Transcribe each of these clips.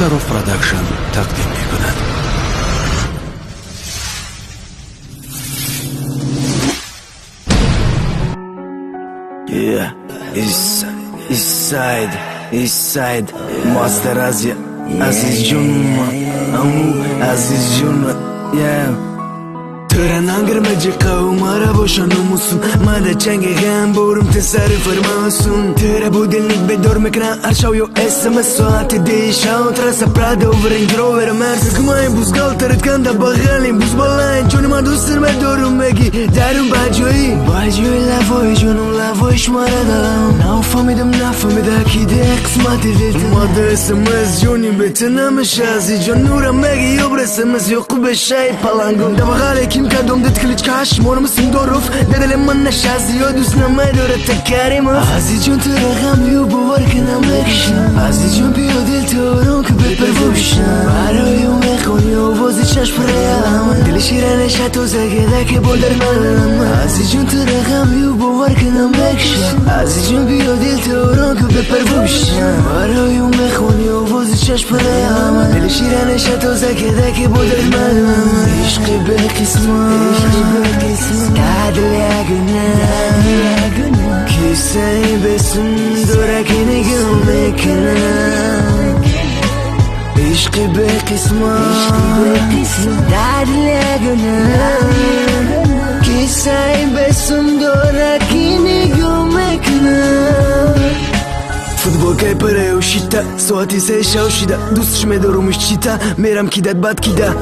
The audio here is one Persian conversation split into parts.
شاروف پروداکشن تقدیم می‌کند. East side Master Asia Aziz Jun Aziz Jun ترى نانگر مجيقا ومارا باشا نموسون مادا چنگ غم بورم تساری فرماسون ترى بودلنك بدور مكنا ارشاو يو SMS وعاتي ديشاو ترسا برادا وفرنج روور مرسز كماي بوزگال ترد کندا بغالين بوز بالاين چوني ما دوستر بدورم مگي دارم باجوي لافوي جونم لافويش مارا دلم ناو فهمیدم نفهمیده اكيد قسمتي دلتم مادا SMS جوني بتنا مشازي جون نورا مگي يوبر SMS يقو بشاي پالانگو دبغالي كيم كادوم دتكلج كاش مور مسم دروف دل من نشازي يودوس نما دور تكاريم عزي جون ترغم يو بوركنا مكشن عزي جون بيو دل تورون كبرفوشن بارو يوم يخون يو بوزي شاش بريام دل شيران شاتو زاكي كي بولدر مالم عزي جون ترغم يو بوركنا مكشن عزي جون بيو دل تورون كبرفوشن بارو يوم يخون يو بوزي شاش بريام دل شيران شاتو زاكي كي بولدر مالم عشقي بالقسمة تعدل يا جنان كيساي بسندورك نجومكنا عشقي بالقسمة تعدل يا جنان كيساي بسندورك نجومكنا فوتبول كاي بري وشيتا صوتي سيشا وشيدا دوستش مدارو مش تشيتا ميرم كيدات باد كيدا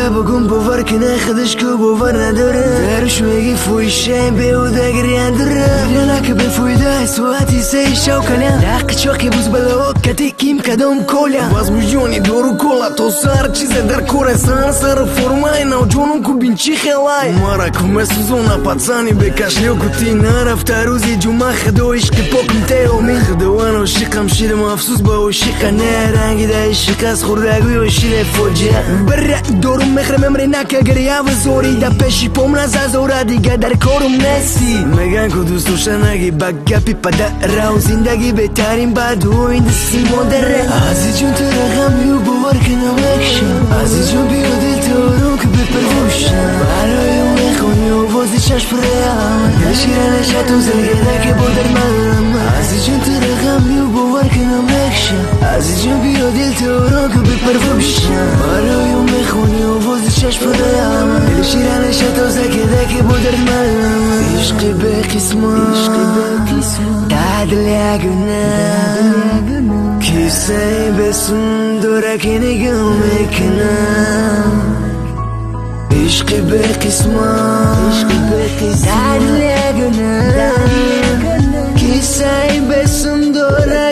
بقوم بوفر كنا خدش كو بوفر نداره دارش ميجي فوي شاين بيو داقريان دره لناك بفوي دا صوتي سيشا وكاليان لاقي شوكي بوز بلاوك كاتي كيم كادوم كوليا باز مجوني دورو كولا توصار چيزة در كورة سانسار فورماينا وجونون كو بنچي خلاي مارك ومسوزونا пацани بكاشليو كوتي نعرف تاروزي جمع خدو عشق بوكم تيومي خدوانا وشيقم شيلم افسوس با وشيقا نرانگي دا عشقاس خورداگوي وشيله فوجيا برا دورم مخرم امريناك اگريا وزوري دا پشي پومنا زازورا دیگه در کورم نسی مگن که دوست داشتنگی بگه پیپا در و زندگی بهترین بدو این دستی مادره عزیز جون ترغم یو باور کنم اکشن عزیز جون بیو دل تورون که بپروشن برای اون میخونی و وازی چشم پریم نشیره نشتو زنگه که بودر منم عزیز جون ترغم یو باور کنم اکشن عزیز جون بیو دل تورون که بپروشن برای اون میخونی و وازی چشم پریم نشیره نشتو زنگه که بودر منم عشقی به قسمت تعدل يا جنان كيساي بسندورك نجومكنا عشقي بقسمة تعدل يا جنان كيساي بسندورك